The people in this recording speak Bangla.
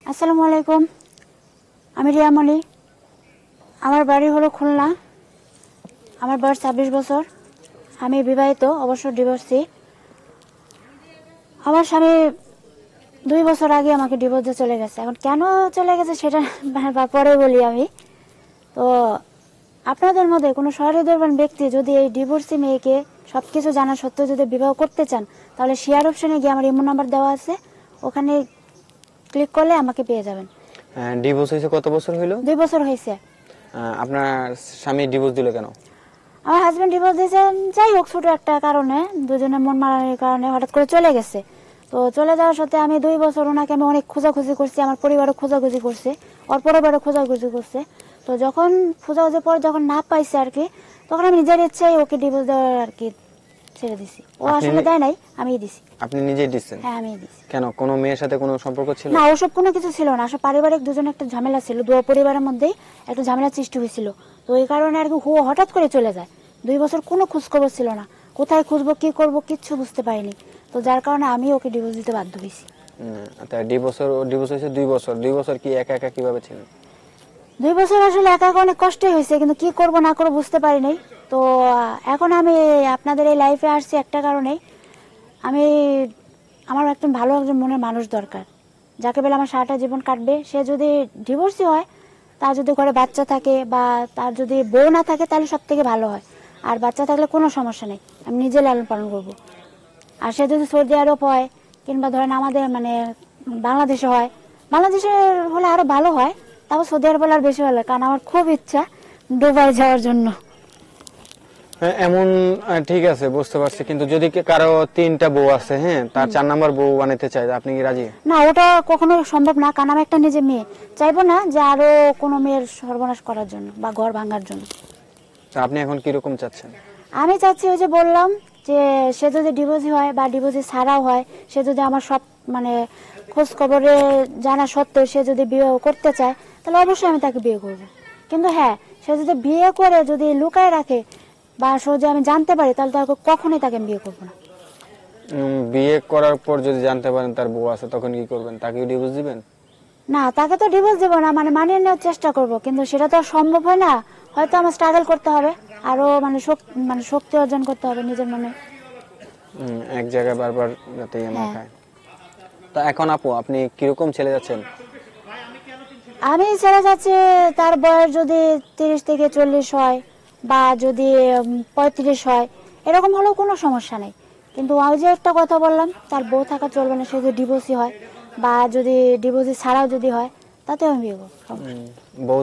আসসালামু আলাইকুম, আমি রিয়ামণি। আমার বাড়ি হলো খুলনা। আমার বয়স 26 বছর। আমি বিবাহিত, অবশ্য ডিভোর্সি। আমার স্বামী 2 বছর আগে আমাকে ডিভোর্স দিয়ে চলে গেছে। এখন কেন চলে গেছে সেটা পরে বলি আমি। তো আপনাদের মধ্যে কোনো সহৃদয়বান ব্যক্তি যদি এই ডিভোর্সি মেয়েকে সব কিছু জানা সত্ত্বেও যদি বিবাহ করতে চান, তাহলে শেয়ার অপশনে গিয়ে আমার ইমো নাম্বার দেওয়া আছে, ওখানে ক্লিক করলে আমাকে পেয়ে যাবেন। ডিভোর্স হয়েছে কত বছর হইলো? 2 বছর হয়েছে। আপনার স্বামী ডিভোর্স দিল কেন? আমার হাজবেন্ড ডিভোর্স দিয়েছে, যাই হোক ছোট একটা কারণে, দুজনের মন মারানোর কারণে হঠাৎ করে চলে গেছে। তো চলে যাওয়ার সাথে আমি 2 বছর ওনাকে আমি অনেক খোঁজাখুঁজি করছি, আমার পরিবারও খোঁজাখুঁজি করছে, ওর পরিবারও খোঁজাখুঁজি করছে। তো যখন খোঁজাখুঁজির পর যখন না পাইছে আর কি, তখন আমি নিজের ইচ্ছায় ওকে ডিভোর্স দেওয়ার আর কি ছেড়ে দিছি। ও আসলে দেয় নাই, আমিই দিছি। আপনি নিজেই দিচ্ছেন? হ্যাঁ, আমিই দিছি। কেন, কোনো মেয়ের সাথে কোনো সম্পর্ক ছিল না, ওসব কোনো কিছু ছিল না। আসলে পারিবারিক দুজনে একটা ঝামেলা ছিল, দুই পরিবারের মধ্যেই একটা ঝামেলা সৃষ্টি হয়েছিল। তো এই কারণে আর কি ও হঠাৎ করে চলে যায়। 2 বছর কোনো খোঁজখবর ছিল না, কোথায় খুঁজবো কি করব কিচ্ছু বুঝতে পারিনি। তো যার কারণে আমি ওকে ডিভোর্স দিতে বাধ্য হয়েছি। ডিভোর্স হয়েছে 2 বছর। 2 বছর কি একা একা কিভাবে ছিলেন? 2 বছর আসলে একা একা অনেক কষ্টই হয়েছে, কিন্তু কি করব না করব বুঝতে পারিনি। তো এখন আমি আপনাদের এই লাইফে আসছি একটা কারণেই। আমি আমার একজন মনের মানুষ দরকার, যাকে বলে আমার সারাটা জীবন কাটবে। সে যদি ডিভোর্সই হয়, তার যদি ঘরে বাচ্চা থাকে বা তার যদি বউ না থাকে, তাহলে সব থেকে ভালো হয়। আর বাচ্চা থাকলে কোনো সমস্যা নেই, আমি নিজে লালন পালন করবো। আর সে যদি সৌদি আরব হয়, কিংবা ধরেন আমাদের বাংলাদেশে হয়, বাংলাদেশে হলে আরো ভালো হয়। তারপর সৌদি আরব হলে আর বেশি ভালো হয়, কারণ আমার খুব ইচ্ছা দুবাই যাওয়ার জন্য। এমন ঠিক আছে, বুঝতে পারছি, কিন্তু যদি কারো 3টা বউ আছে, হ্যাঁ, তার 4 নাম্বার বউ বানাতে চায়, আপনি কি রাজি? না, ওটা কখনো সম্ভব না, কারণ আমি একটা নিজে মেয়ে, চাইবো না যে আরো কোনো মেয়ের সর্বনাশ করার জন্য বা ঘর ভাঙার জন্য। আপনি এখন কিরকম চাচ্ছেন? আমি চাচ্ছি, ওই যে বললাম, যে সে যদি ডিভোর্সি হয় বা ডিভোর্সি ছাড়াও হয়, সে যদি আমার সব খোঁজ খবরে জানা সত্ত্বেও সে যদি বিয়ে করতে চায়, তাহলে অবশ্যই আমি তাকে বিয়ে করব। কিন্তু হ্যাঁ, সে যদি বিয়ে করে যদি লুকায় রাখে বা সহজে আমি জানতে পারি, তাহলে তাকে কখনোই তাকে আমি বিয়ে করবো না। বিয়ে করার পর যদি জানতে পারেন তার বউ আছে, তখন কি করবেন? তাকে ডিভোর্স দিবেন? না, তাকে তো ডিভোর্স দেবো না, মানিয়ে নেওয়ার চেষ্টা করব, কিন্তু সেটা তো আর সম্ভব হয় না। হয়তো আমার স্ট্রাগল করতে হবে, আরো শক্তি অর্জন করতে হবে নিজের মনে। এক জায়গায় বারবার যাতে না হ্যাঁ। খায়। তা এখন আপু, আপনি কিরকম ছেলে যাচ্ছেন? আমি ছেড়ে যাচ্ছি, তার বয়স যদি 30 থেকে 40 হয় বা যদি 35 হয়, এরকম হলেও কোনো সমস্যা নেই। কিন্তু আমি যে একটা কথা বললাম, তার বউ থাকা চলবে না, সে যদি ডিভোর্সি হয় বা যদি ডিভোর্সি ছাড়াও যদি হয়, তাতে আমি বিয়ে করবো। বউ